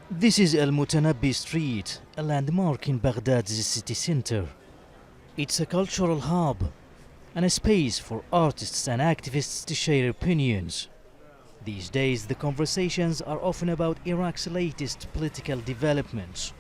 This is Al Mutanabbi Street, a landmark in Baghdad's city center. It's a cultural hub and a space for artists and activists to share opinions. These days, the conversations are often about Iraq's latest political developments.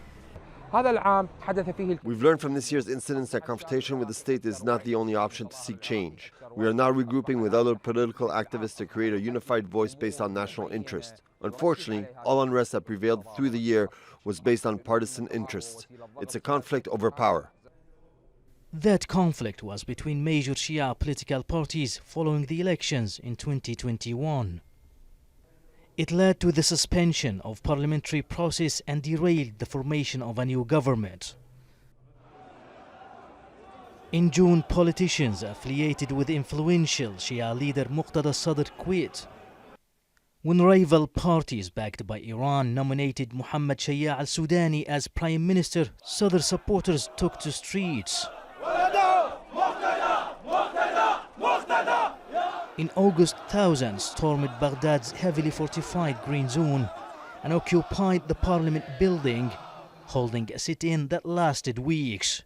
We've learned from this year's incidents that confrontation with the state is not the only option to seek change. We are now regrouping with other political activists to create a unified voice based on national interest. Unfortunately, all unrest that prevailed through the year was based on partisan interest. It's a conflict over power. That conflict was between major Shia political parties following the elections in 2021. It led to the suspension of parliamentary process and derailed the formation of a new government. In June, politicians affiliated with influential Shia leader Muqtada Sadr quit. When rival parties backed by Iran nominated Mohammed Shaya al-Sudani as prime minister, Sadr supporters took to streets. In August, thousands stormed Baghdad's heavily fortified Green Zone and occupied the parliament building, holding a sit-in that lasted weeks.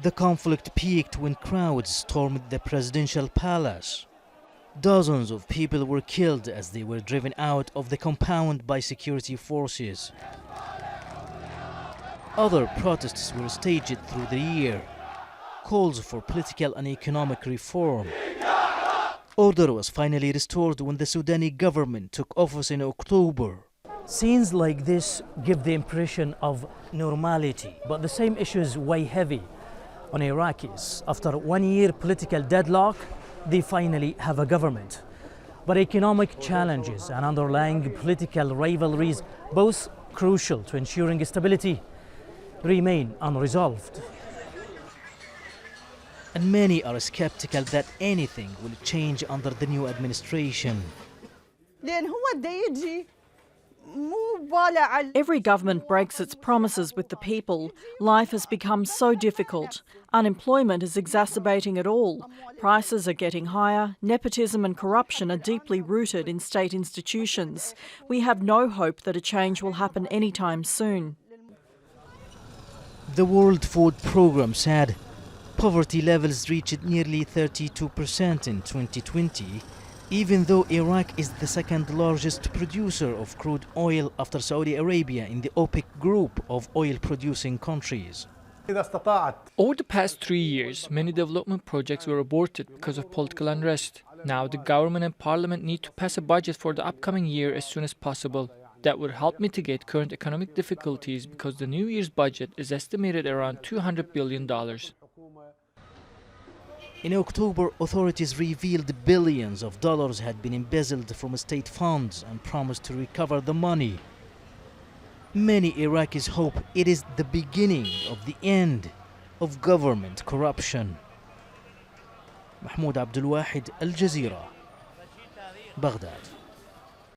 The conflict peaked when crowds stormed the presidential palace. Dozens of people were killed as they were driven out of the compound by security forces. Other protests were staged through the year. Calls for political and economic reform. Order was finally restored when the Sudani government took office in October. Scenes like this give the impression of normality, but the same issues weigh heavy on Iraqis. After 1 year political deadlock, they finally have a government. But economic challenges and underlying political rivalries, both crucial to ensuring stability, remain unresolved. And many are skeptical that anything will change under the new administration. Every government breaks its promises with the people. Life has become so difficult. Unemployment is exacerbating it all. Prices are getting higher. Nepotism and corruption are deeply rooted in state institutions. We have no hope that a change will happen anytime soon. The World Food Programme said poverty levels reached nearly 32% in 2020, even though Iraq is the second largest producer of crude oil after Saudi Arabia in the OPEC group of oil-producing countries. Over the past 3 years, many development projects were aborted because of political unrest. Now the government and parliament need to pass a budget for the upcoming year as soon as possible. That would help mitigate current economic difficulties because the New Year's budget is estimated around $200 billion. In October, authorities revealed billions of dollars had been embezzled from state funds and promised to recover the money. Many Iraqis hope it is the beginning of the end of government corruption. Mahmoud Abdul Wahid, Al Jazeera, Baghdad.